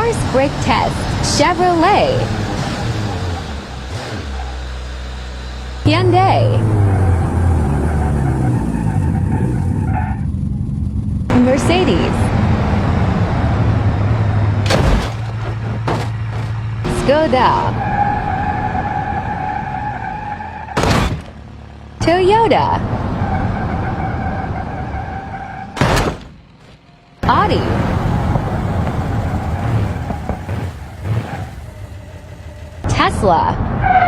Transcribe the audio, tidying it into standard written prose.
Cars brake test. Chevrolet. Hyundai. Mercedes. Skoda. Toyota. Audi. Tesla.